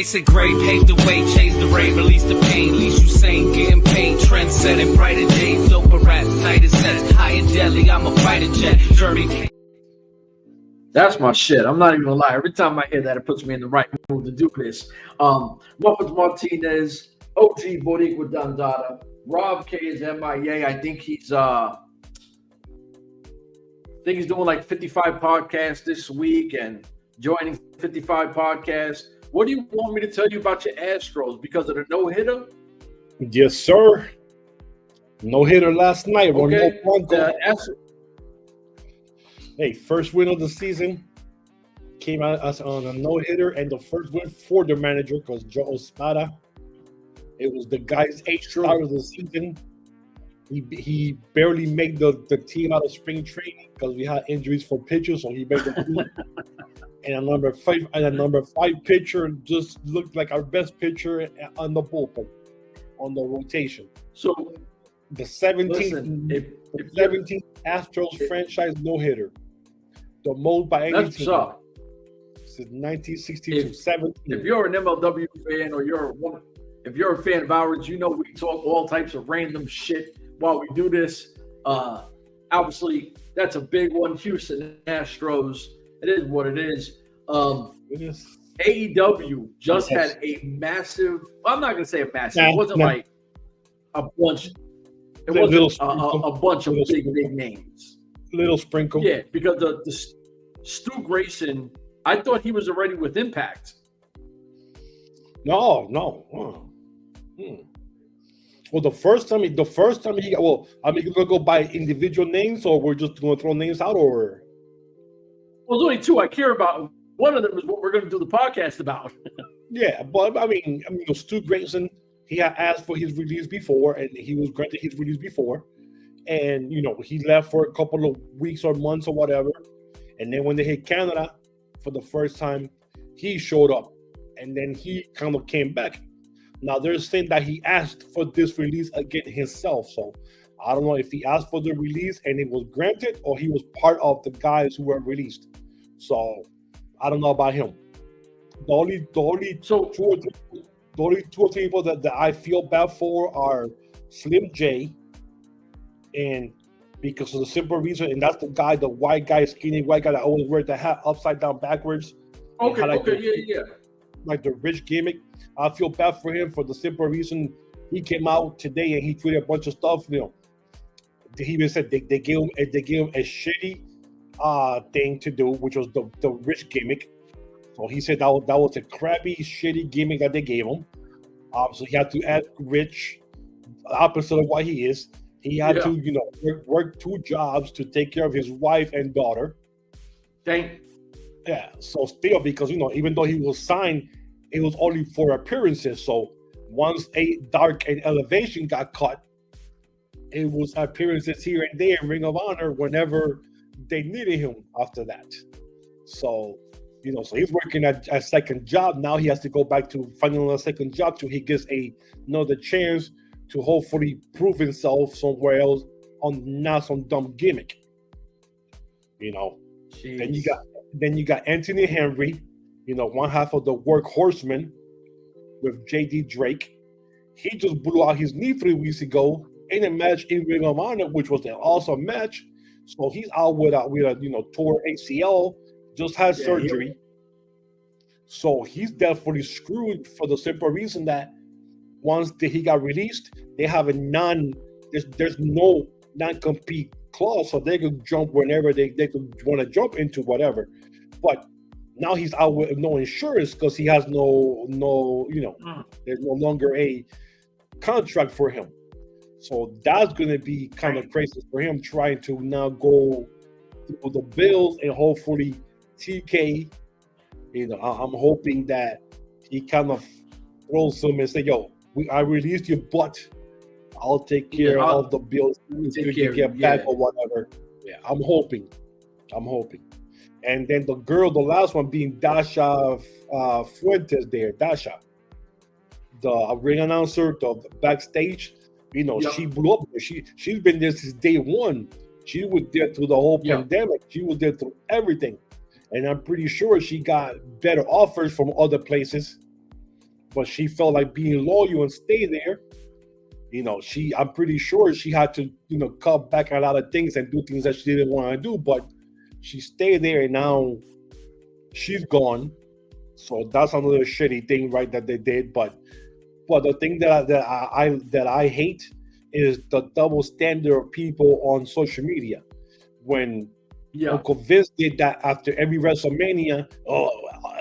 Basic grade, paved the way, changed the rate, released the pain. Least you sane, getting paid, trend setting, brighter days, doper rap, tighter sets, high and deadly, I'm a fighter jet, Jeremy. That's my shit. I'm not even gonna lie. Every time I hear that, it puts me in the right mood to do this. Muppets Martinez, OG Boricua Dandada, Rob K is MIA. I think he's doing like 55 podcasts this week and joining 55 podcasts. What do you want me to tell you about your Astros because of the no-hitter? Yes, sir. No-hitter last night. Okay. Hey, first win of the season came out as on a no-hitter, and the first win for the manager because Joe Espada. It was the guy's 8th start of the season. He barely made the team out of spring training because we had injuries for pitchers, so he made the team. And a number five pitcher just looked like our best pitcher on the bullpen, on the rotation. So the 17th Astros franchise no-hitter. The most by any team since 1962-17. If you're an MLW fan or if you're a fan of ours, you know we talk all types of random shit while we do this. Obviously, that's a big one. Houston Astros. It is what it is. AEW just had a massive. Well, I'm not going to say a massive. It wasn't like a bunch. It wasn't a bunch of big names. Little sprinkle. Yeah, because the Stu Grayson, I thought he was already with Impact. No. Well, the first time he got. Well, I mean, you're gonna go by individual names, or we're just gonna throw names out, or. Well, there's only two I care about. One of them is what we're going to do the podcast about. Yeah, but I mean, Stu Grayson, he had asked for his release before, and he was granted his release before. And, he left for a couple of weeks or months or whatever. And then when they hit Canada for the first time, he showed up. And then he kind of came back. Now, they're saying that he asked for this release again himself. So I don't know if he asked for the release and it was granted or he was part of the guys who were released. So I don't know about him. The only two or three people that I feel bad for are Slim J, and because of the simple reason, and that's the white guy, skinny white guy that always wears the hat upside down backwards. Yeah. Like the rich gimmick. I feel bad for him for the simple reason he came out today and he tweeted a bunch of stuff. He even said they gave him a shitty thing to do, which was the rich gimmick. So he said that was a crappy, shitty gimmick that they gave him. So he had to act rich, opposite of what he is. He had to, work 2 jobs to take care of his wife and daughter. Dang. Yeah. So still, because even though he was signed, it was only for appearances. So once Dark and Elevation got cut, it was appearances here and there in Ring of Honor whenever they needed him after that. So, so he's working at a second job. Now he has to go back to finding a second job till he gets another chance to hopefully prove himself somewhere else on not some dumb gimmick. Jeez. Then you got Anthony Henry, one half of the Workhorsemen with JD Drake. He just blew out his knee 3 weeks ago in a match in Ring of Honor, which was an awesome match. So he's out with a tore ACL, just had surgery. So he's definitely screwed for the simple reason that once he got released, they have there's no non-compete clause, so they could jump whenever they could want to jump into whatever. But now he's out with no insurance because he has no there's no longer a contract for him. So that's going to be kind of crazy for him trying to now go through the bills and hopefully TK. I'm hoping that he kind of throws him and say, "Yo, I released you, but I'll take care of the bills until you get back or whatever." Yeah, I'm hoping. And then the last one being Dasha Fuentes there. Dasha, the ring announcer, the backstage. She blew up. She's been there since day one. She was there through the whole pandemic. She was there through everything. And I'm pretty sure she got better offers from other places. but she felt like being loyal and stay there. I'm pretty sure she had to, cut back a lot of things and do things that she didn't want to do, but she stayed there, and now she's gone. So that's another shitty thing, right, that they did. But the thing that I hate is the double standard of people on social media. When Uncle Vince did that after every WrestleMania,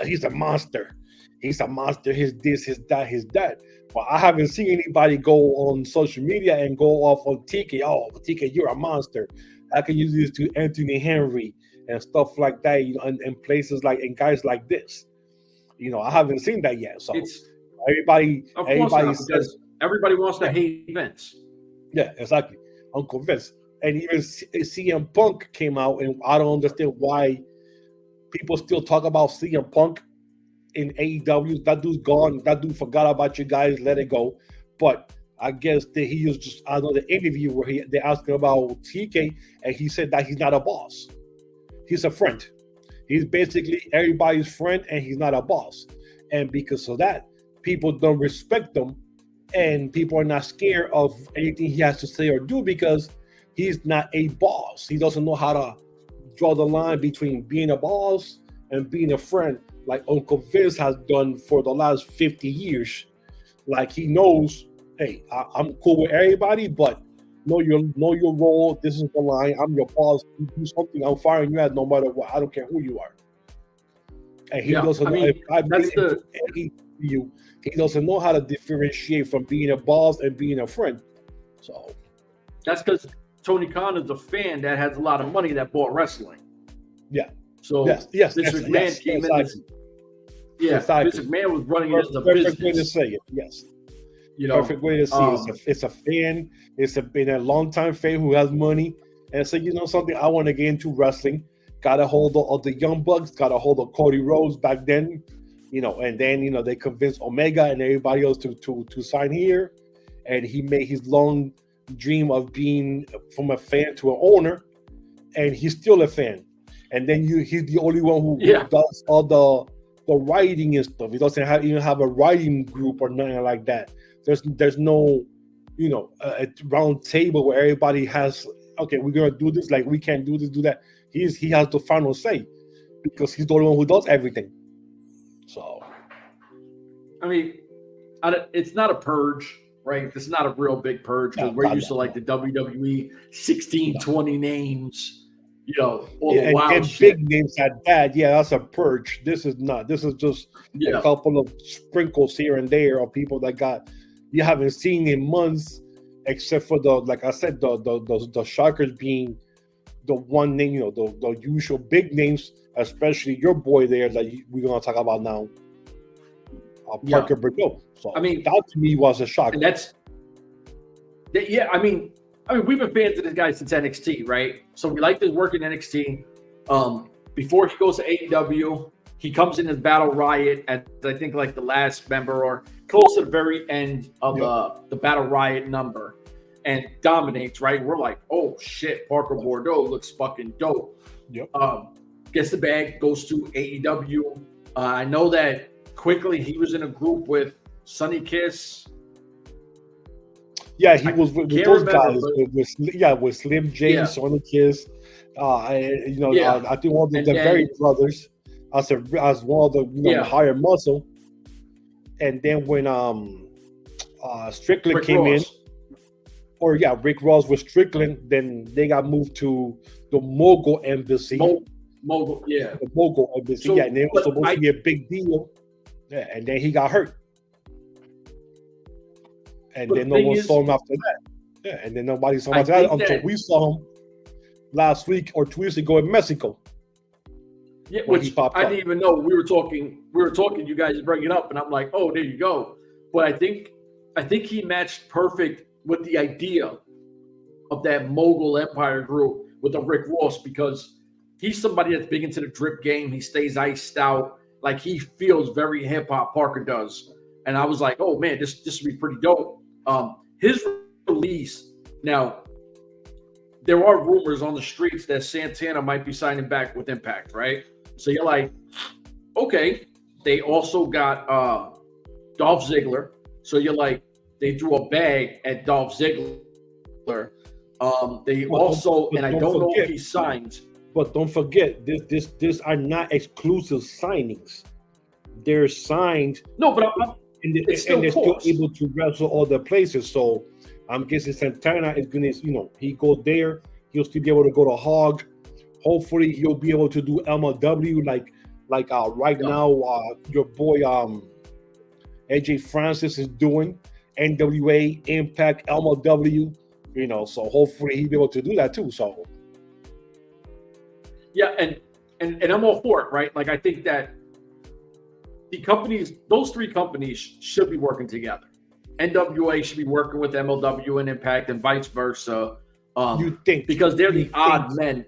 he's a monster. He's a monster. He's this, he's that, he's that. But I haven't seen anybody go on social media and go off on TK. Oh, TK, you're a monster. How can you do this to Anthony Henry and stuff like that? And places like, and guys like this. I haven't seen that yet. So everybody says everybody wants to hate Vince. Yeah, exactly. Uncle Vince. And even CM Punk came out, and I don't understand why people still talk about CM Punk in AEW. That dude's gone. That dude forgot about you guys. Let it go. But I guess that he was just another interview where they asked him about TK, and he said that he's not a boss. He's a friend. He's basically everybody's friend, and he's not a boss. And because of that, people don't respect him, and people are not scared of anything he has to say or do because he's not a boss. He doesn't know how to draw the line between being a boss and being a friend, like Uncle Vince has done for the last 50 years. Like, he knows, hey, I'm cool with everybody, but know your role. This is the line. I'm your boss. You do something, I'm firing you out no matter what. I don't care who you are. And he doesn't know. He doesn't know how to differentiate from being a boss and being a friend. So that's because Tony Khan is a fan that has a lot of money that bought wrestling. Yeah. So Vince McMahon came in. Vince McMahon was running it as a business. Perfect way to say it. Yes. Perfect way to see it. It's a fan. It's been a long-time fan who has money, and so something. I want to get into wrestling. Got a hold of the Young Bucks. Got a hold of Cody Rhodes back then. And then they convinced Omega and everybody else to sign here, and he made his long dream of being from a fan to an owner, and he's still a fan. And then he's the only one who does all the writing and stuff. He doesn't even have a writing group or nothing like that. There's no a round table where everybody has, okay, we're gonna do this, like we can't do this, do that. He has the final say because he's the only one who does everything. So I mean, it's not a purge, right? This is not a real big purge because we're used to like the WWE 16, 20 names. All the wild shit. Big names at that, that's a purge. This is not. This is just a couple of sprinkles here and there of people that you haven't seen in months, except for like I said, the shockers being the one name, the usual big names, especially your boy there that we're gonna talk about now, Parker Boudreaux. So that to me was a shock. And we've been fans of this guy since NXT, right? So we like his work in NXT. Before he goes to AEW, he comes in as Battle Riot as I think like the last member or close to the very end of the Battle Riot number and dominates, right? We're like, oh shit, Parker Boudreaux looks fucking dope. Yep. Gets the bag, goes to AEW. I know that quickly he was in a group with Sonny Kiss. Yeah, he was with those guys. With Slim J, Sonny Kiss. I think one of the very brothers as one of the higher muscle. And then when Strickland came in, Rick Ross with Strickland, then they got moved to the Mogul Embassy. The Mogul Embassy. So, and it was supposed to be a big deal. Yeah, and then he got hurt. And then no one saw him after that. Yeah, and then nobody saw him after that until we saw him last week or 2 weeks ago in Mexico. Yeah, which I didn't even know. We were talking, you guys bring it up, and I'm like, oh, there you go. But I think he matched perfect with the idea of that Mogul Empire group with the Rick Ross because he's somebody that's big into the drip game. He stays iced out. Like, he feels very hip-hop, Parker does. And I was like, oh, man, this would be pretty dope. His release, now, there are rumors on the streets that Santana might be signing back with Impact, right? So you're like, okay. They also got Dolph Ziggler. So you're like, they threw a bag at Dolph Ziggler. They also, and I don't know if he signed. But don't forget, this are not exclusive signings. They're signed. No, but and they're still able to wrestle other places. So I'm guessing Santana is gonna, he go there. He'll still be able to go to Hog. Hopefully, he'll be able to do MLW like right now. Your boy AJ Francis is doing N.W.A, Impact, MLW. So hopefully he'll be able to do that too. So. Yeah, and I'm all for it, right? Like, I think that those three companies should be working together. N.W.A should be working with MLW and Impact and vice versa. You think. Because they're the odd men.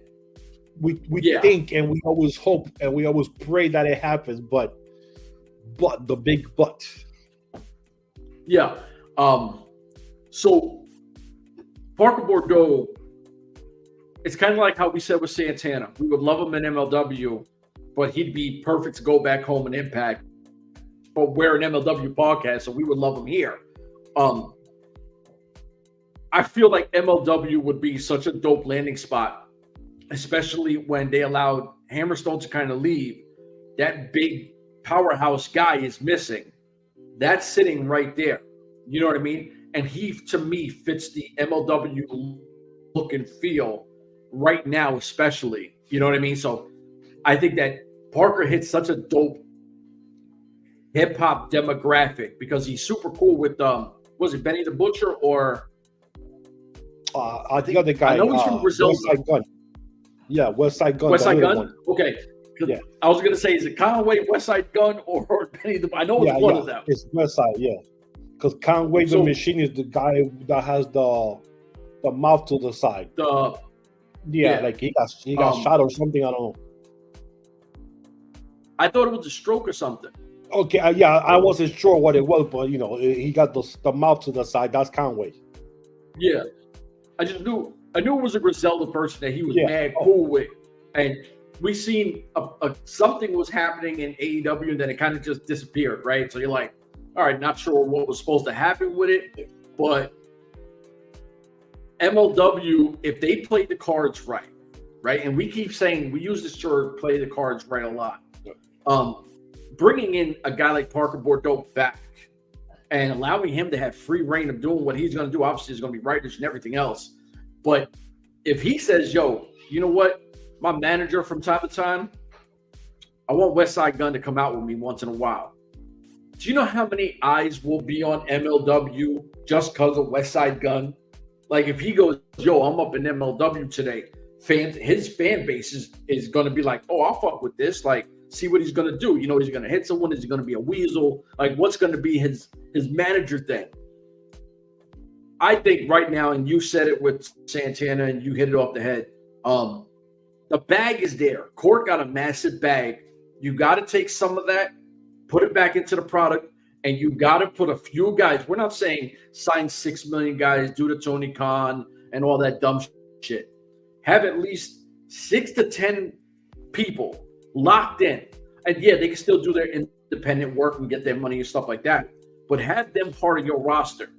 We think, and we always hope, and we always pray that it happens, but the big but. Yeah. So Parker Boudreaux, it's kind of like how we said with Santana. We would love him in MLW, but he'd be perfect to go back home and Impact. But we're an MLW podcast, so we would love him here. I feel like MLW would be such a dope landing spot, especially when they allowed Hammerstone to kind of leave. That big powerhouse guy is missing. That's sitting right there. You know what I mean? And he, to me, fits the MLW look and feel right now, especially. You know what I mean? So I think that Parker hits such a dope hip-hop demographic because he's super cool with, was it Benny the Butcher or... the other guy. I know he's from Brazil. Westside Gun. Yeah, Westside Gun. Westside Gun? One. Okay. Yeah. I was going to say, is it Conway, Westside Gun, or Benny the... I know it's one of them. It's Westside, yeah. Because Conway the Machine is the guy that has the mouth to the side. Like he got shot or something. I don't know. I thought it was a stroke or something. Okay, I wasn't sure what it was, but he got the mouth to the side. That's Conway. Yeah, I knew it was a Griselda person that he was mad cool with, and we seen something was happening in AEW, and then it kind of just disappeared, right? So you're like, all right, not sure what was supposed to happen with it, but MLW, if they played the cards right, and we keep saying, we use this word, play the cards right a lot. Bringing in a guy like Parker Boudreaux back and allowing him to have free reign of doing what he's going to do, obviously is going to be writers and everything else. But if he says, yo, you know what, my manager from time to time, I want Westside Gun to come out with me once in a while. Do you know how many eyes will be on MLW just because of Westside Gun? Like if he goes, yo, I'm up in MLW today, his fan base is going to be like, oh, I'll fuck with this. Like, see what he's going to do. He's going to hit someone. Is he going to be a weasel? Like, what's going to be his manager thing? I think right now, and you said it with Santana, and you hit it off the head. The bag is there. Court got a massive bag. You got to take some of that, put it back into the product, and you got to put a few guys. We're not saying sign 6 million guys, do the Tony Khan and all that dumb shit. Have at least 6 to 10 people locked in. And yeah, they can still do their independent work and get their money and stuff like that. But have them part of your roster.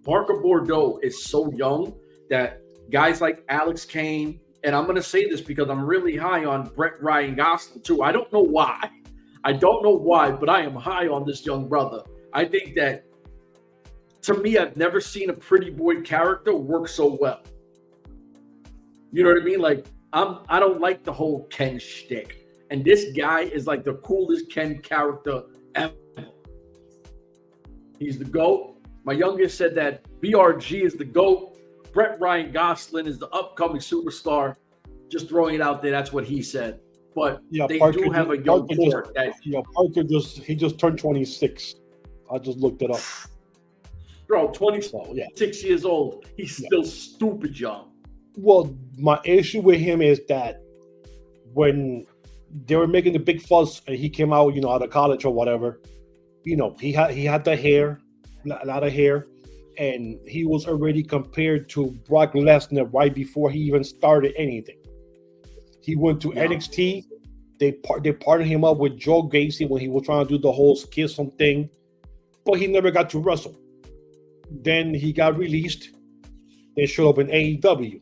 Parker Boudreaux is so young that guys like Alex Kane, and I'm going to say this because I'm really high on Brett Ryan Gosling too. I don't know why, but I am high on this young brother. I think that, to me, I've never seen a pretty boy character work so well. You know what I mean? Like, I don't like the whole Ken shtick. And this guy is like the coolest Ken character ever. He's the GOAT. My youngest said that BRG is the GOAT. Brett Ryan Gosling is the upcoming superstar. Just throwing it out there. That's what he said. But they Parker do have a young Court. Parker just turned 26. I just looked it up. Bro, 26 years old. He's still stupid young. Well, my issue with him is that when they were making the big fuss and he came out, out of college or whatever, he had the hair, a lot of hair, and he was already compared to Brock Lesnar right before he even started anything. He went to NXT. They partnered him up with Joe Gacy when he was trying to do the whole schism thing. but he never got to wrestle. Then he got released and showed up in AEW.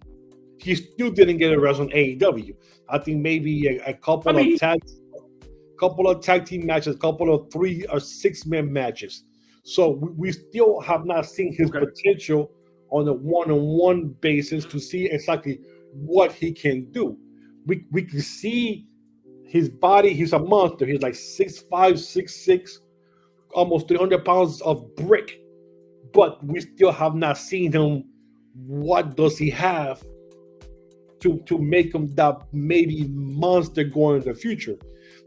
He still didn't get a wrestle in AEW. I think maybe a couple of tag team matches, couple of 3 or 6 man matches. So we still have not seen his potential on a one-on-one basis to see exactly what he can do. We can see his body. He's a monster. He's like 6'5", 6'6", almost 300 pounds of brick. But we still have not seen him. What does he have to make him that maybe monster going in the future?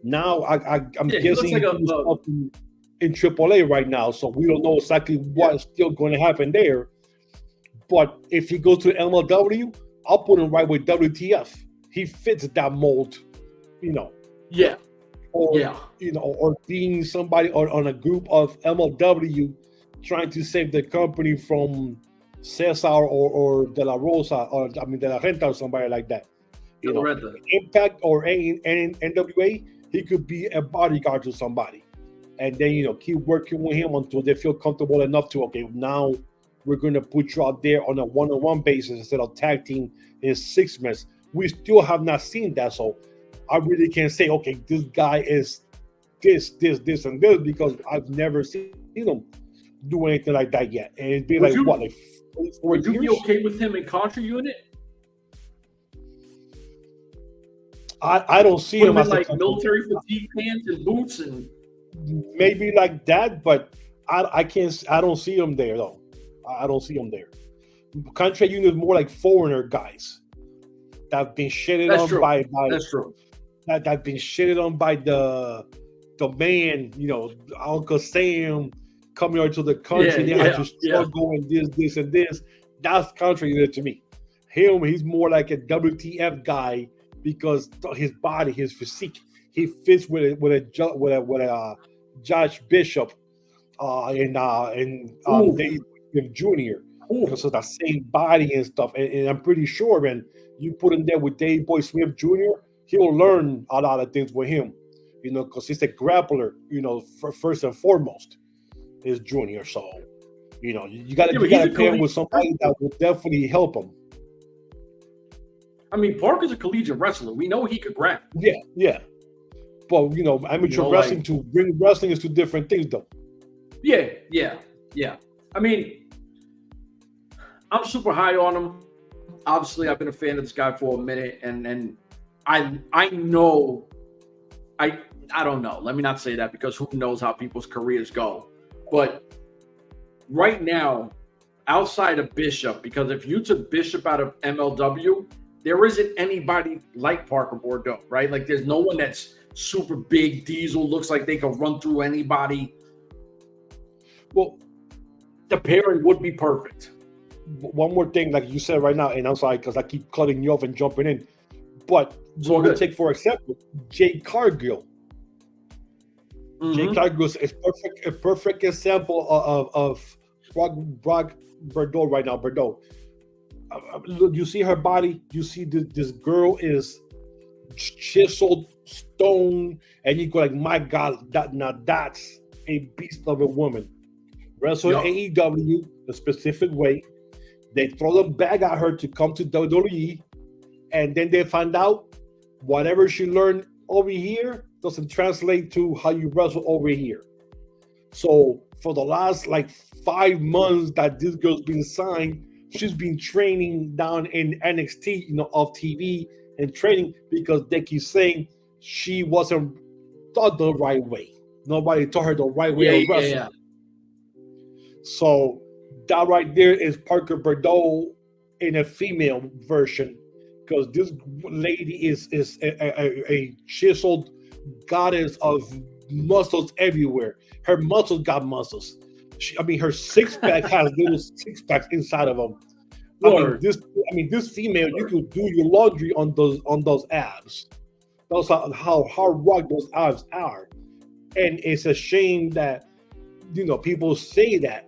Now I'm guessing he's up in AAA right now, so we don't know exactly what's still going to happen there. But if he goes to MLW, I'll put him right with WTF. He fits that mold, you know. Yeah. Or being somebody on a group of MLW trying to save the company from Cesar or De La Rosa, or De La Renta, or somebody like that. You know, Impact or N.W.A, he could be a bodyguard to somebody. And then, keep working with him until they feel comfortable enough to, okay, now we're going to put you out there on a one-on-one basis instead of tag team in 6 months. We still have not seen that. So I really can't say, okay, this guy is this, and this, because I've never seen him do anything like that yet. And it'd be like 4 would years? You be okay with him in Contra Unit? I don't see him as like military fatigue pants and boots and maybe like that, but I don't see him there though. I don't see him there. Contra Unit is more like foreigner guys that have been shitted on by that's true. That have been shitted on by the man, Uncle Sam coming over to the country. I just struggle and this and this. That's Contra Unit to me. He's more like a WTF guy because his body, his physique, he fits with a Josh Bishop and Dave Jr. because of that same body and stuff. And I'm pretty sure, man, you put him there with Dave Boy Smith Jr., he'll learn a lot of things with him, because he's a grappler, first and foremost, is Junior. So, you got to pair him with somebody that will definitely help him. I mean, Parker's a collegiate wrestler. We know he could grab. Yeah. But, amateur wrestling to ring wrestling is 2 different things, though. Yeah. I mean, I'm super high on him. Obviously, I've been a fan of this guy for a minute, and I know, I don't know. Let me not say that, because who knows how people's careers go. But right now, outside of Bishop, because if you took Bishop out of MLW, there isn't anybody like Parker Boudreaux, right? Like, there's no one that's super big, diesel, looks like they can run through anybody. Well, the pairing would be perfect. One more thing, like you said right now, and I'm sorry because I keep cutting you off and jumping in, but we'll take, for example, Jade Cargill. Mm-hmm. Jade Cargill is a perfect example of Brock Boudreaux right now. Boudreaux. You see her body. You see this girl is chiseled stone, and you go like, my God, that's a beast of a woman. Wrestle AEW a specific way. They throw the bag at her to come to WWE, and then they find out whatever she learned over here doesn't translate to how you wrestle over here. So for the last 5 months that this girl's been signed, she's been training down in NXT, off TV and training, because they keep saying she wasn't taught the right way. Nobody taught her the right way of wrestling. Yeah. So that right there is Parker Boudreaux in a female version, because this lady is a chiseled goddess of muscles everywhere. Her muscles got muscles. Her six-pack has little six-packs inside of them. This female, you could do your laundry on those abs. That's how hard rock those abs are. And it's a shame that people say that.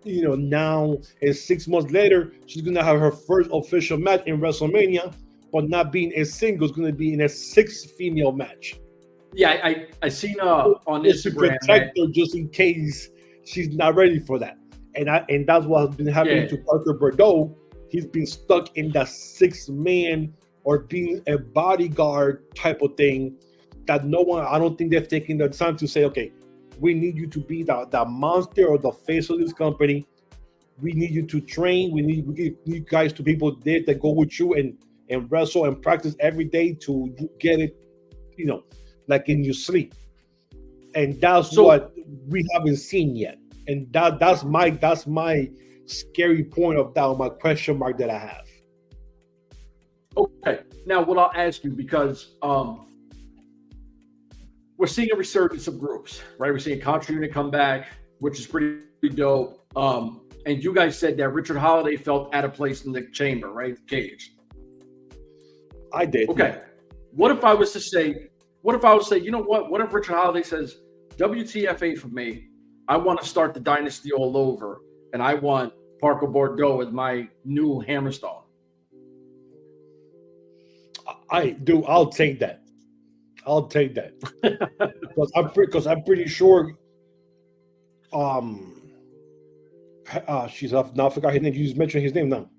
Now and 6 months later, she's gonna have her first official match in WrestleMania, but not being a single, is gonna be in a 6 female match. Yeah, I seen on Instagram. Protect her just in case she's not ready for that. And that's what has been happening to Parker Boudreaux. He's been stuck in that 6-man or being a bodyguard type of thing that no one, I don't think they've taken the time to say, okay, we need you to be the monster or the face of this company. We need you to train. We need you guys to people there that go with you and wrestle and practice every day to get it, like in your sleep. And that's what we haven't seen yet. And that's my scary point of that, my question mark that I have. Okay. Now, what I'll ask you, because we're seeing a resurgence of groups, right? We're seeing Contra Unit come back, which is pretty dope. And you guys said that Richard Holiday felt out of place in the chamber, right? The cage. I did. Okay. What if I was to say, you know what? What if Richard Holiday says, WTFA for me, I want to start the dynasty all over, and I want Parker Boudreaux as my new Hammerstone? I'll take that. because I'm pretty sure she's off now. I forgot his name. You just mentioned his name now.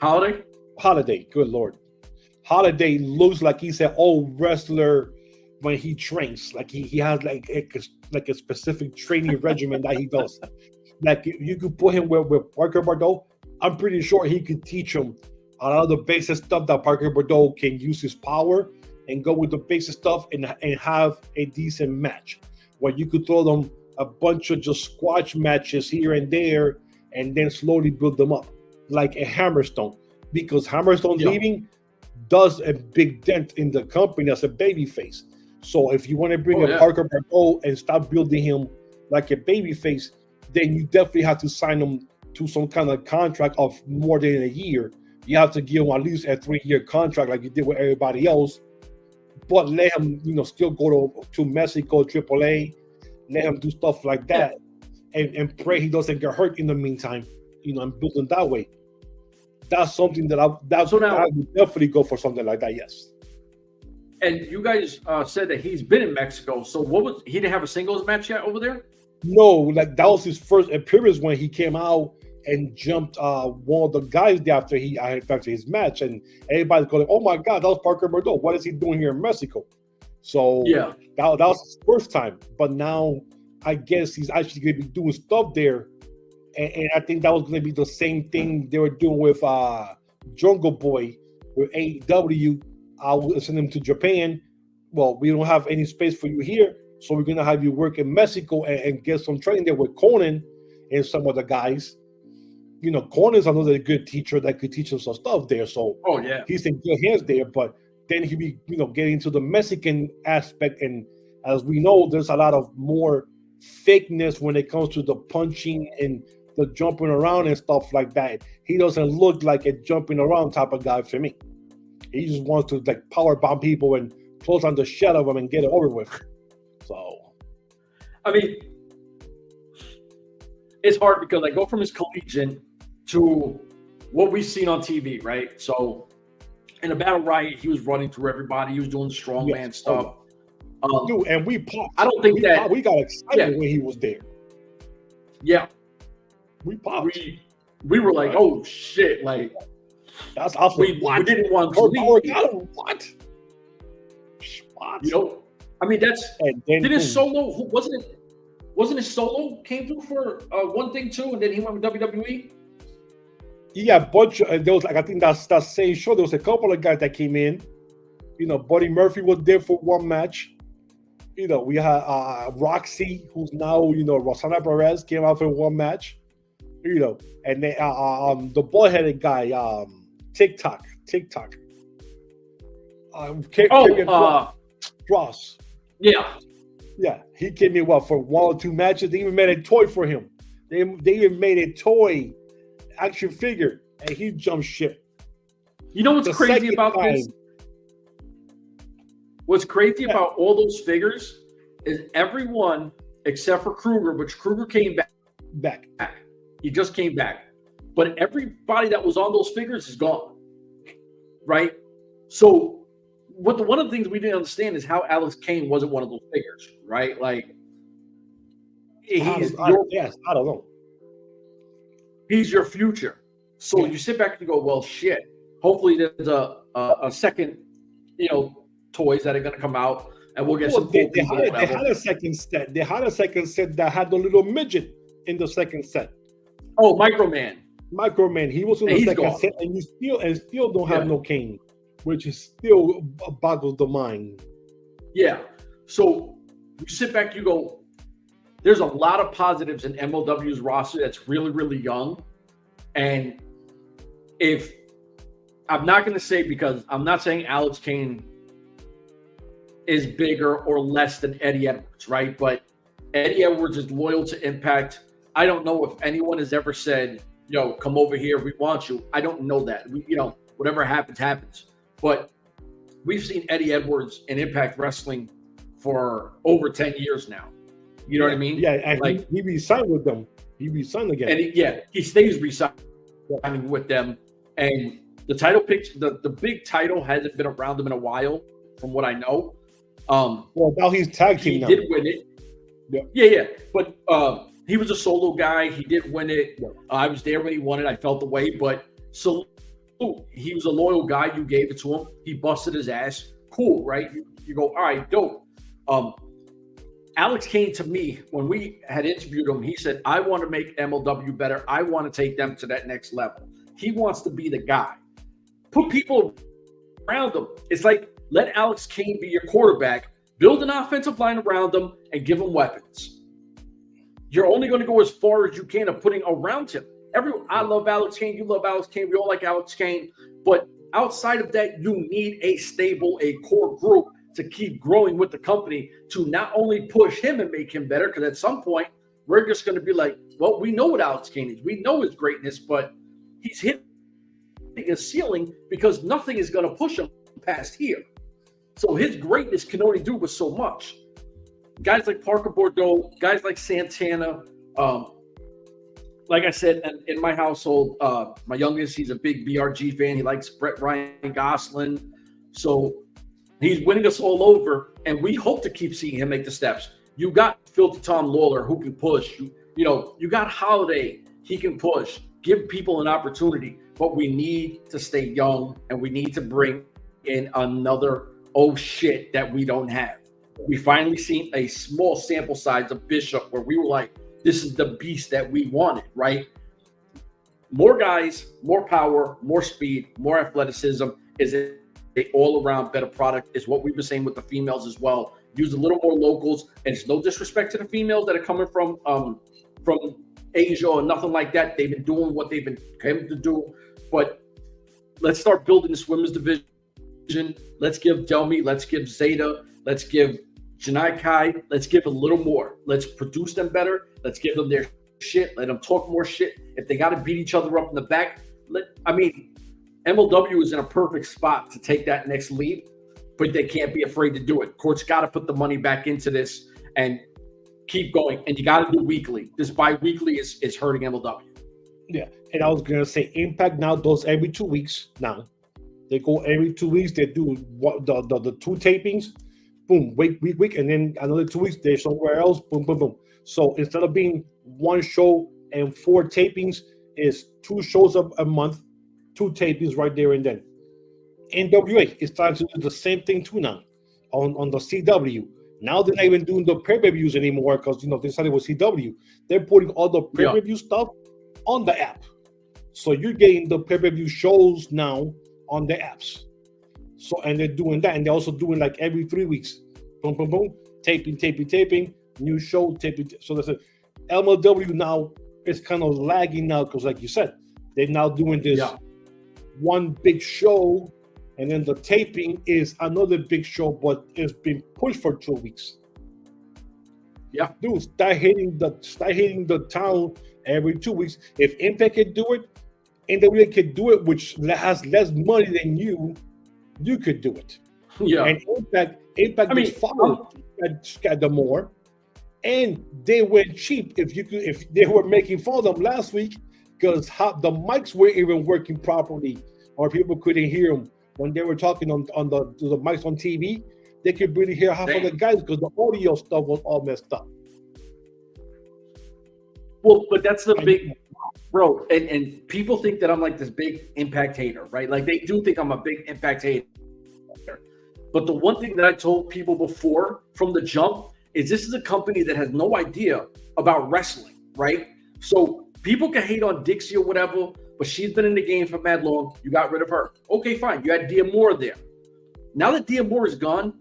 Holiday, good Lord. Holiday looks like he's an old wrestler when he trains. Like he has like a specific training regimen that he does. Like you could put him with Parker Boudreaux. I'm pretty sure he could teach him a lot of the basic stuff that Parker Boudreaux can use his power and go with the basic stuff and have a decent match. Where you could throw them a bunch of just squash matches here and there and then slowly build them up like a Hammerstone. Because Hammerstone leaving does a big dent in the company as a babyface. So if you want to bring Parker Boudreaux and start building him like a babyface, then you definitely have to sign him to some kind of contract of more than a year. You have to give him at least a 3-year contract like you did with everybody else. But let him, still go to Mexico, AAA. Let him do stuff like that, and pray he doesn't get hurt in the meantime. And build him that way. That's something that I would definitely go for something like that. Yes. And you guys said that he's been in Mexico. So he didn't have a singles match yet over there? No, like that was his first appearance when he came out and jumped one of the guys after his match, and everybody's going, "Oh my God, that was Parker Boudreaux. What is he doing here in Mexico?" So that was his first time. But now I guess he's actually going to be doing stuff there, and I think that was going to be the same thing they were doing with Jungle Boy with AEW. I will send him to Japan. Well, we don't have any space for you here, so we're going to have you work in Mexico and get some training there with Conan and some of the guys. Conan's another good teacher that could teach us some stuff there. So he's in good hands there. But then he'll be, getting into the Mexican aspect. And as we know, there's a lot of more fakeness when it comes to the punching and the jumping around and stuff like that. He doesn't look like a jumping around type of guy for me. He just wants to like power bomb people and close on the shell of them and get it over with. So, I mean, it's hard because I go from his collegiate to what we've seen on TV, right? So in a Battle Riot, he was running through everybody. He was doing strongman stuff. Dude, and we popped. I don't think we got excited when he was there. Yeah. We popped. We were like, oh shit, like that's awesome. We didn't want to leave. What? I mean, did his solo, wasn't his solo came through for one thing too, and then he went with WWE? Yeah, but there was I think that's that same show. There was a couple of guys that came in. Buddy Murphy was there for one match. We had Roxy, who's now Roxana Perez, came out for one match. And then the bald-headed guy, TikTok. Ross. Yeah, he came in for 1 or 2 matches. They even made a toy for him. They even made a toy action figure, and he jumped ship. You know what's crazy about this? What's crazy about all those figures is everyone except for Kruger, which Kruger came back. He just came back. But everybody that was on those figures is gone. Right? So one of the things we didn't understand is how Alex Kane wasn't one of those figures, right? Like I don't know. He's your future. So you sit back and you go, well, shit. Hopefully there's a second, toys that are going to come out, and we'll get some cool people. They had a second set. They had a second set that had the little midget in the second set. Oh, Microman. He was in the second set, and you still don't have no Kane, which is still boggles the mind. Yeah. So you sit back, you go, there's a lot of positives in MLW's roster that's really, really young. And if I'm not going to say, because I'm not saying Alex Kane is bigger or less than Eddie Edwards, right? But Eddie Edwards is loyal to Impact. I don't know if anyone has ever said, come over here, we want you. I don't know that. Whatever happens, happens. But we've seen Eddie Edwards in Impact Wrestling for over 10 years now. You know what I mean? Yeah, and he re-signed with them. He re-signed again. And he stays re-signing with them. And the title picture, the big title hasn't been around him in a while, from what I know. Well, now he's tag team now. He did win it. Yeah. But he was a solo guy. He did win it. Yeah. I was there when he won it. I felt the way. But he was a loyal guy. You gave it to him. He busted his ass. Cool, right? You go, all right, dope. Alex Kane, to me, when we had interviewed him, he said, I want to make MLW better. I want to take them to that next level. He wants to be the guy. Put people around him. It's like, let Alex Kane be your quarterback, build an offensive line around him, and give him weapons. You're only going to go as far as you can of putting around him. I love Alex Kane. You love Alex Kane. We all like Alex Kane. But outside of that, you need a core group to keep growing with the company, to not only push him and make him better, because at some point, we're just going to be like, well, we know what Alex Kane is. We know his greatness, but he's hitting a ceiling because nothing is going to push him past here. So his greatness can only do with so much. Guys like Parker Boudreaux, guys like Santana, like I said, in my household, my youngest, he's a big BRG fan. He likes Brett Ryan Gosselin. So he's winning us all over, and we hope to keep seeing him make the steps. You got Filthy Tom Lawler, who can push. You got Holiday, he can push. Give people an opportunity, but we need to stay young, and we need to bring in another shit that we don't have. We finally seen a small sample size of Bishop where we were like, this is the beast that we wanted, right? More guys, more power, more speed, more athleticism is an all-around better product, is what we've been saying with the females as well. Use a little more locals, and it's no disrespect to the females that are coming from Asia or nothing like that. They've been doing what they've been came to do, but let's start building this women's division. Let's give Delmi, let's give Zeta, let's give Janai Kai, let's give a little more. Let's produce them better. Let's give them their shit. Let them talk more shit. If they got to beat each other up in the back, MLW is in a perfect spot to take that next lead, but they can't be afraid to do it. Court's got to put the money back into this and keep going. And you got to do weekly. This bi-weekly is hurting MLW. Yeah, and I was going to say Impact now does every 2 weeks now. They go every 2 weeks. They do the two tapings, boom, week, and then another 2 weeks they're somewhere else, boom, boom, boom. So instead of being one show and 4 tapings, is 2 shows a month, 2 tapings right there and then. N.W.A is starting to do the same thing too now on the CW. Now they're not even doing the pay-per-views anymore because they started with CW. They're putting all the pay-per-view stuff on the app. So you're getting the pay-per-view shows now on the apps. So, and they're doing that, and they're also doing like every 3 weeks. Boom, boom, boom, taping, new show, taping. So that's it. MLW now is kind of lagging now because, like you said, they're now doing this one big show, and then the taping is another big show, but it's been pushed for 2 weeks. Yeah, dude, start hitting the town every 2 weeks. If Impact can do it, NWA can do it, which has less money than you could do it. Yeah, and Impact is followed the more, and they went cheap. If they were making fun of them last week because the mics weren't even working properly, or people couldn't hear them when they were talking on the mics on TV, they could barely hear half of the guys because the audio stuff was all messed up. Well, but that's the big, bro. And people think that I'm like this big Impact hater, right? Like they do think I'm a big Impact hater. But the one thing that I told people before from the jump is this is a company that has no idea about wrestling, right? So people can hate on Dixie or whatever, but she's been in the game for mad long. You got rid of her. Okay, fine. You had D'Amore there. Now that D'Amore is gone,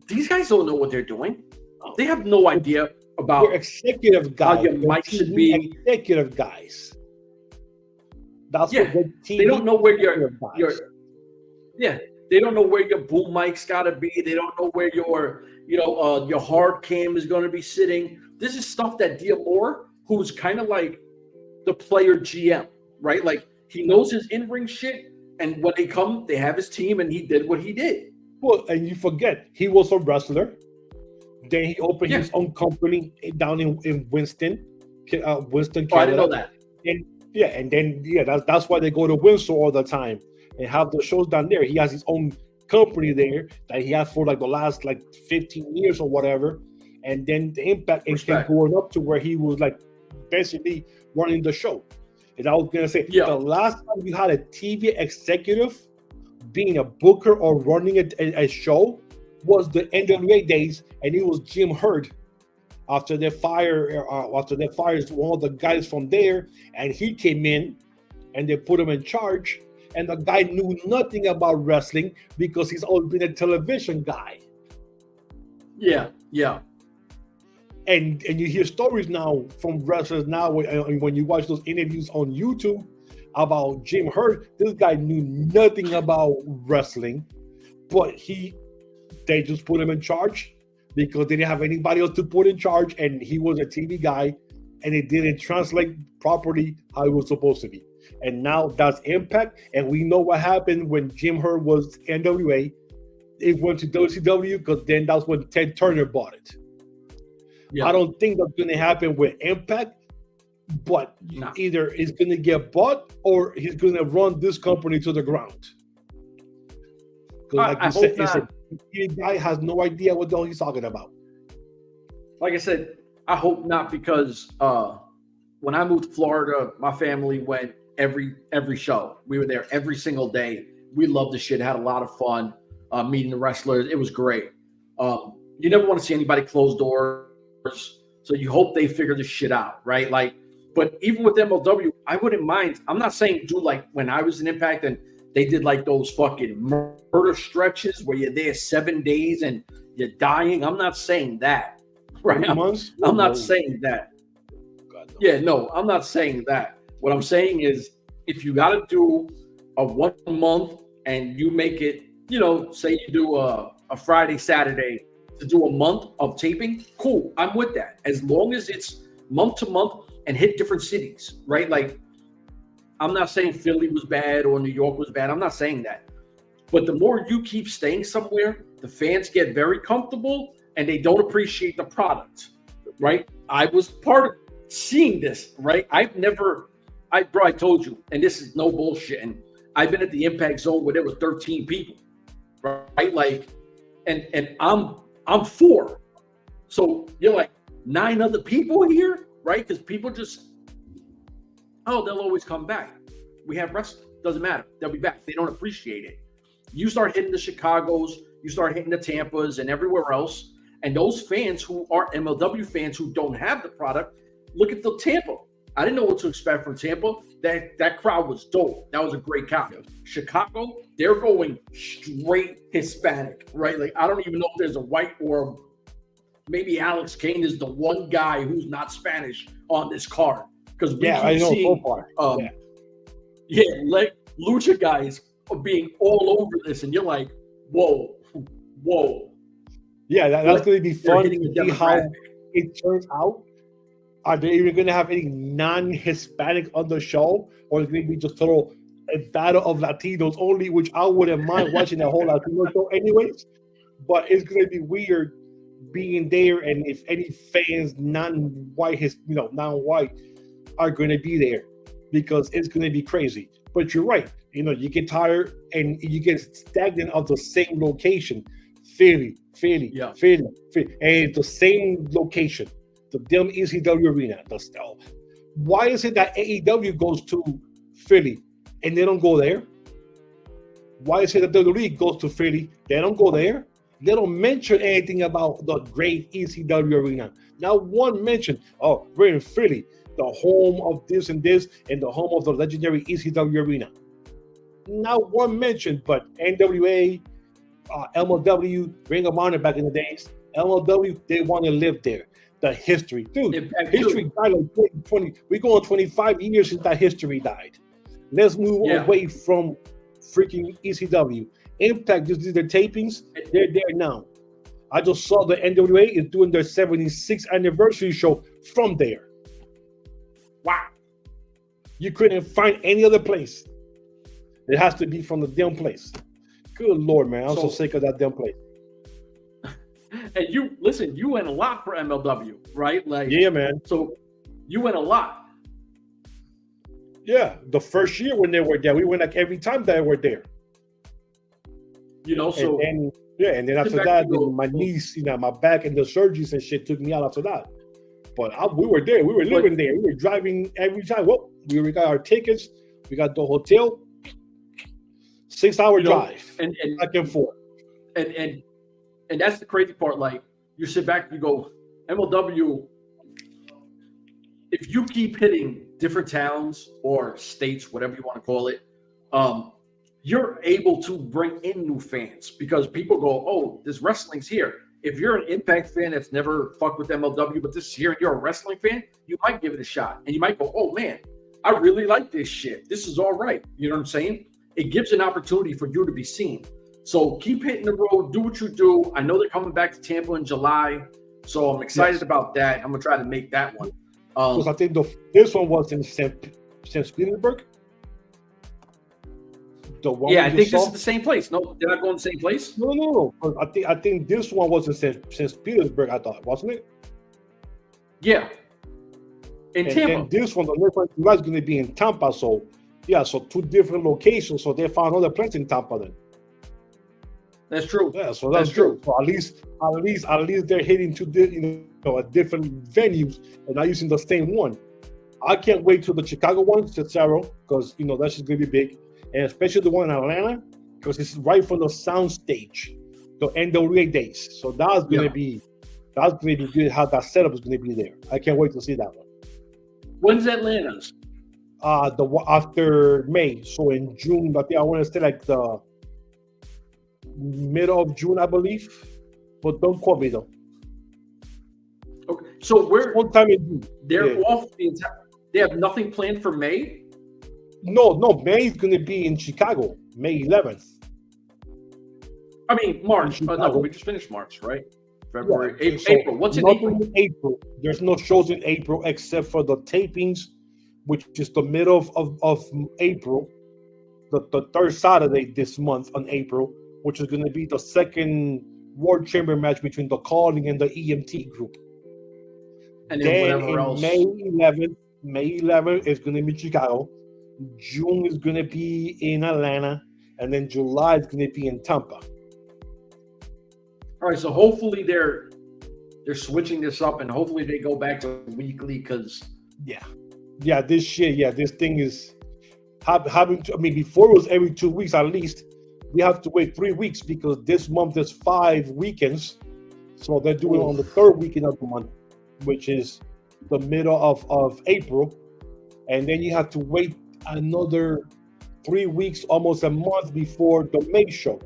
these guys don't know what they're doing. They have no idea about They're executive guys. how your mic should be. Executive guys. That's Yeah, what the team. they don't know where your they don't know where your boom mic's got to be. They don't know where your hard cam is going to be sitting. This is stuff that D'Amore, who's kind of like the player GM, right? Like he knows his in-ring shit, and when they come, they have his team, and he did what he did. Well, and you forget he was a wrestler. Then he opened his own company down in Winston, Canada. I didn't know that. And then that's why they go to Windsor all the time and have the shows down there. He has his own company there that he had for like the last 15 years or whatever. And then the Impact kept going up to where he was like basically running the show. And I was gonna say the last time you had a TV executive being a booker or running a show was the N.W.A days, and it was Jim Herd. After they fired one of the guys from there, and he came in, and they put him in charge. And the guy knew nothing about wrestling because he's always been a television guy. Yeah. And you hear stories now from wrestlers now when you watch those interviews on YouTube about Jim Herd. This guy knew nothing about wrestling, but they just put him in charge because they didn't have anybody else to put in charge, and he was a TV guy, and it didn't translate properly how it was supposed to be. And now that's Impact, and we know what happened when Jim Herd was NWA. It went to WCW because then that's when Ted Turner bought it. Yeah. I don't think that's going to happen with Impact, but either it's going to get bought or he's going to run this company to the ground. Because like you said, the guy has no idea what the hell he's talking about. Like I said, I hope not, because when I moved to Florida, my family went every show. We were there every single day. We loved the shit, had a lot of fun meeting the wrestlers. It was great. You never want to see anybody close doors, so you hope they figure this shit out, right? Like, but even with MLW, I wouldn't mind. I'm not saying do like when I was in Impact and they did like those fucking murder stretches where you're there 7 days and you're dying. I'm not saying that, right? I'm not saying that. God, no. Yeah, no, I'm not saying that. What I'm saying is, if you got to do a 1 month and you make it, say you do a Friday, Saturday to do a month of taping, cool. I'm with that. As long as it's month to month and hit different cities, right? Like, I'm not saying Philly was bad or New York was bad. I'm not saying that. But the more you keep staying somewhere, the fans get very comfortable and they don't appreciate the product, right? I was part of seeing this, right? I told you, and this is no bullshit, and I've been at the Impact Zone where there was 13 people, right? Like, and I'm 4. So you're like 9 other people here, right? Because people just, they'll always come back. We have wrestling. Doesn't matter. They'll be back. They don't appreciate it. You start hitting the Chicagos, you start hitting the Tampas and everywhere else, and those fans who are MLW fans who don't have the product, look at the Tampa. I didn't know what to expect from Tampa. That crowd was dope. That was a great crowd. Chicago, they're going straight Hispanic, right? Like, I don't even know if there's a white or maybe Alex Kane is the one guy who's not Spanish on this card. Because I know so far. Like lucha guys are being all over this, and you're like, whoa. Yeah, that's going to be fun to see how it turns out. Are they even going to have any non-Hispanic on the show, or is it going to be just total a battle of Latinos only? Which I wouldn't mind watching that whole Latino show, anyways. But it's going to be weird being there, and if any fans non-white are going to be there, because it's going to be crazy. But you're right. You get tired and you get stagnant of the same location. Philly, and it's the same location. the damn ECW arena. Why is it that AEW goes to Philly and they don't go there? Why is it that WWE goes to Philly? They don't go there. They don't mention anything about the great ECW arena. Not one mention. Oh, we're in Philly, the home of this and this, and the home of the legendary ECW arena. Not one mention, but N.W.A, MLW, Ring of Honor back in the days, MLW, they want to live there. The history. Dude, history died like 20. We go on 25 years since that history died. Let's move away from freaking ECW. Impact just did their tapings. They're there now. I just saw the N.W.A is doing their 76th anniversary show from there. Wow. You couldn't find any other place. It has to be from the damn place. Good Lord, man. I'm so sick of that damn place. And you went a lot for MLW, right? Like, yeah, man. So you went a lot. Yeah, the first year when they were there, we went like every time they were there. You know, so and then after that, my knees, my back and the surgeries and shit took me out after that. But we were there. We were living there. We were driving every time. Well, we got our tickets. We got the hotel. 6-hour drive and back and forth. And that's the crazy part. Like, you sit back and you go, MLW, if you keep hitting different towns or states, whatever you want to call it, you're able to bring in new fans because people go, oh, this wrestling's here. If you're an Impact fan that's never fucked with MLW, but this is here and you're a wrestling fan, you might give it a shot. And you might go, oh, man, I really like this shit. This is all right. You know what I'm saying? It gives an opportunity for you to be seen. So keep hitting the road. Do what you do. I know they're coming back to Tampa in July. So I'm excited about that. I'm going to try to make that one. Because I think this one was in St. Petersburg. Yeah, I think this is the same place. No, they're not going to the same place? No. I think this one was in St. Petersburg, I thought, wasn't it? Yeah. In Tampa. And this one, the next one is going to be in Tampa. So, yeah, so 2 different locations. So they found other place in Tampa then. That's true. Yeah, so that's true. So at least they're hitting to different venues and not using the same one. I can't wait till the Chicago one, Cesaro, because that's just gonna be big, and especially the one in Atlanta, because it's right from the sound stage, the N.W.A days. So that's gonna be good. How that setup is gonna be there. I can't wait to see that one. When's Atlanta's? After May, so in June. I think I want to say like the middle of June, I believe, but don't quote me though. Okay, so one time in June. They're off the entire. They have nothing planned for May. No, May is going to be in Chicago, May 11th. I mean March. No, we just finished March, right? February, April. What's in April? April. There's no shows in April except for the tapings, which is the middle of April, the third Saturday this month on April, which is going to be the second World Chamber match between the Calling and the EMT group. And then whatever else. May 11th is going to be Chicago. June is going to be in Atlanta, and then July is going to be in Tampa. All right, so hopefully they're switching this up, and hopefully they go back to weekly because this thing is having to. I mean, before it was every 2 weeks at least. We have to wait 3 weeks because this month is 5 weekends, so they're doing it on the 3rd weekend of the month, which is the middle of April, and then you have to wait another 3 weeks, almost a month before the May show.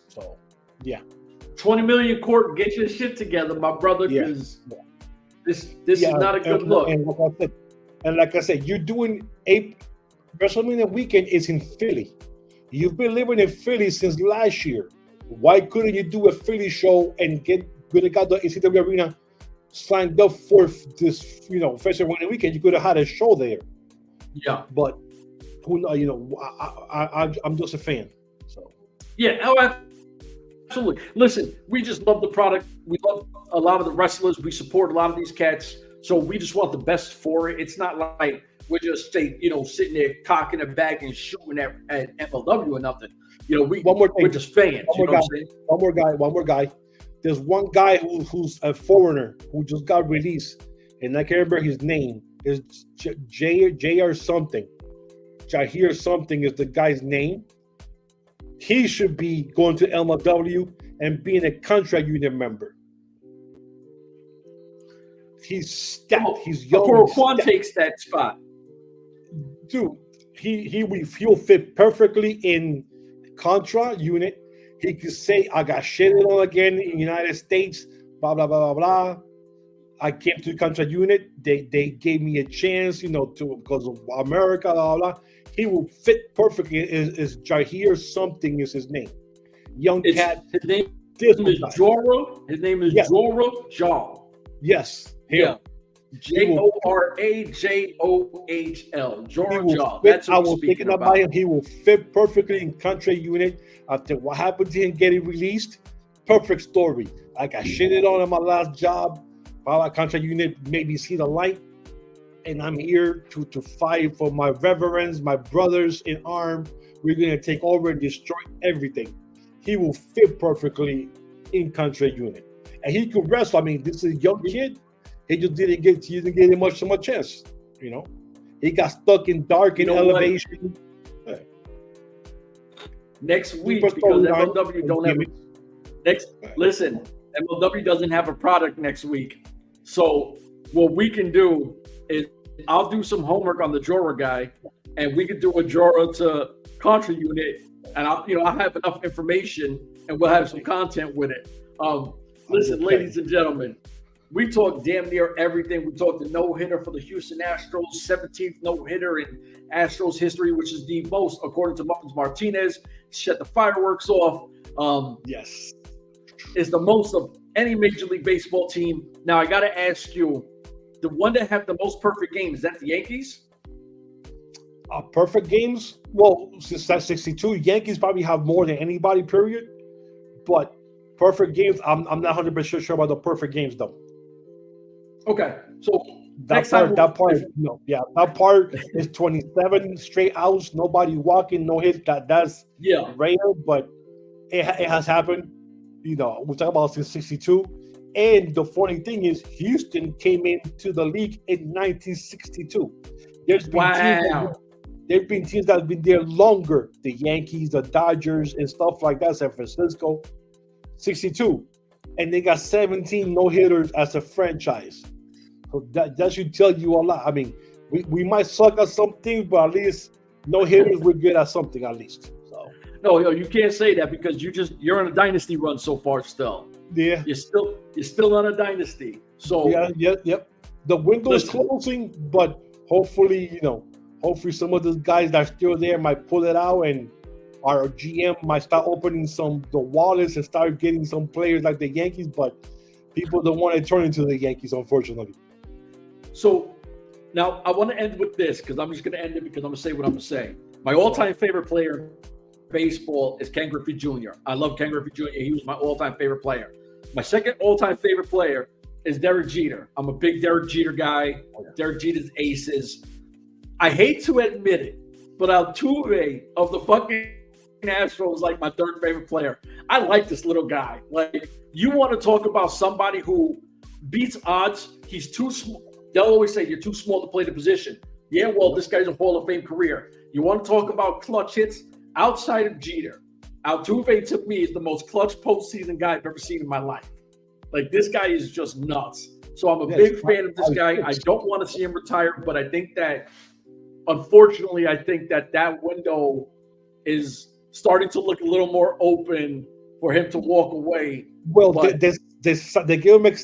So, yeah. 20 million Court, get your shit together, my brother, because this is not a good look. And like I said, you're doing WrestleMania weekend is in Philly. You've been living in Philly since last year. Why couldn't you do a Philly show and got the ECW arena signed up for this, Festival weekend? You could have had a show there. Yeah, but I'm just a fan. So absolutely. Listen, we just love the product. We love a lot of the wrestlers. We support a lot of these cats. So we just want the best for it. It's not like we're just sitting there cocking a bag and shooting at MLW or nothing. We're just fans. One more guy. There's one guy who's a foreigner who just got released, and I can't remember his name. It's J or something. Jahir something is the guy's name. He should be going to MLW and being a contract unit member. He's stacked. He's young. Ikuro Kwon takes that spot. Dude, he'll fit perfectly in Contra unit. He could say, I got shitted on again in the United States, blah, blah, blah, blah, blah. I came to the Contra unit. They gave me a chance, because of America, blah, blah, blah. He will fit perfectly. Is Jahir something is his name. Young cat. His name is Jora. His name is Jora Jaw. Yes. Yeah. Jorajohl. Jora Jaw. That's what I was thinking about him. He will fit perfectly in Contra unit. After what happened to him getting released, perfect story. I got shitted on in my last job. My Contra unit made me see the light. And I'm here to fight for my reverends, my brothers in arms. We're going to take over and destroy everything. He will fit perfectly in Contra unit. And he could wrestle. I mean, this is a young kid. He just didn't get him much chance. He got stuck in dark in elevation. Next week, because MLW don't have listen, MLW doesn't have a product next week. So what we can do is I'll do some homework on the Jora guy, and we can do a Jora to Contra unit, and I'll have enough information, and we'll have some content with it. Listen, ladies and gentlemen, we talked damn near everything. We talked the no-hitter for the Houston Astros, 17th no-hitter in Astros history, which is the most, according to Martinez. Shut the fireworks off. Yes. It's the most of any Major League Baseball team. Now, I got to ask you, the one that have the most perfect games, is that the Yankees? Perfect games? Well, since that's 62, Yankees probably have more than anybody, period. But perfect games, I'm not 100% sure about the perfect games, though. Okay, so that part is 27 straight outs, nobody walking, no hits. That's rare, but it has happened. We're talking about since 62. And the funny thing is, Houston came into the league in 1962. There's been teams that have been there longer. The Yankees, the Dodgers, and stuff like that. San Francisco, 62, and they got 17 no-hitters as a franchise. So that should tell you a lot. I mean, we might suck at something, but at least no-hitters, we're good at something at least. So no, you can't say that because you're on a dynasty run so far still. Yeah, you're still on a dynasty. So yep. The window is closing, but hopefully, hopefully some of those guys that are still there might pull it out, and our GM might start opening the wallets and start getting some players like the Yankees. But people don't want to turn into the Yankees, unfortunately. So now I want to end with this because I'm just going to end it because I'm going to say what I'm going to say. My all-time favorite player in baseball is Ken Griffey Jr. I love Ken Griffey Jr. He was my all-time favorite player. My second all-time favorite player is Derek Jeter. I'm a big Derek Jeter guy. Derek Jeter's aces. I hate to admit it, but Altuve of the fucking Astros is like my third favorite player. I like this little guy. Like, you want to talk about somebody who beats odds? He's too small. They'll always say you're too small to play the position. Yeah, well, this guy's a Hall of Fame career. You want to talk about clutch hits? Outside of Jeter, Altuve to me is the most clutch postseason guy I've ever seen in my life. Like, this guy is just nuts. So I'm a big fan of this guy. I don't want to see him retire, but I think that, unfortunately, that window is starting to look a little more open for him to walk away. Well, they give him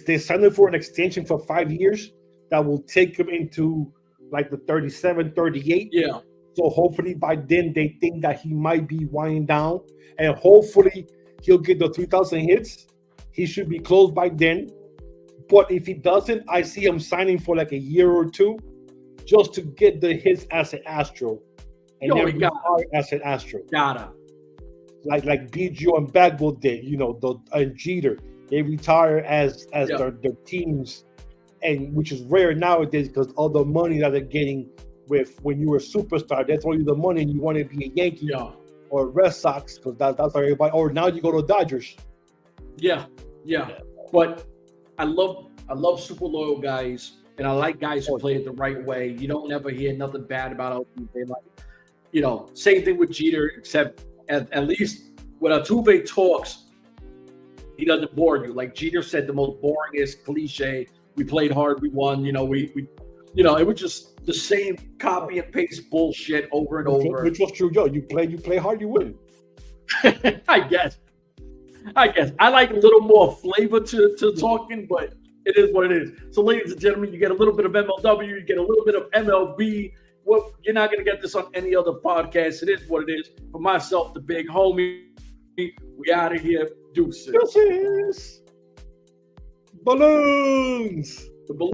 they signed him for an extension for 5 years that will take him into like the 37, 38. Yeah. So hopefully by then they think that he might be winding down, and hopefully he'll get the 3,000 hits. He should be close by then. But if he doesn't, I see him signing for like a year or two just to get the hits as an Astro. And then retire as an Astro. Gotta. Like Biggio and Bagwell did, and Jeter. They retire as their teams, and which is rare nowadays because all the money that they're getting with when you were a superstar, that's only the money, and you want to be a Yankee or Red Sox because that's how everybody. Or now you go to Dodgers. Yeah. But I love super loyal guys, and I like guys who play it the right way. You don't ever hear nothing bad about Altuve. Like, same thing with Jeter, except at least when Altuve talks, he doesn't bore you. Like Jeter said, the most boringest cliche. We played hard, we won. It was just the same copy and paste bullshit over and over. Which was true, yo. You play hard, you win. I guess. I like a little more flavor to talking, but it is what it is. So, ladies and gentlemen, you get a little bit of MLW, you get a little bit of MLB. Well, you're not going to get this on any other podcast. It is what it is. For myself, the big homie, we out of here. Deuces. Balloons. The balloons.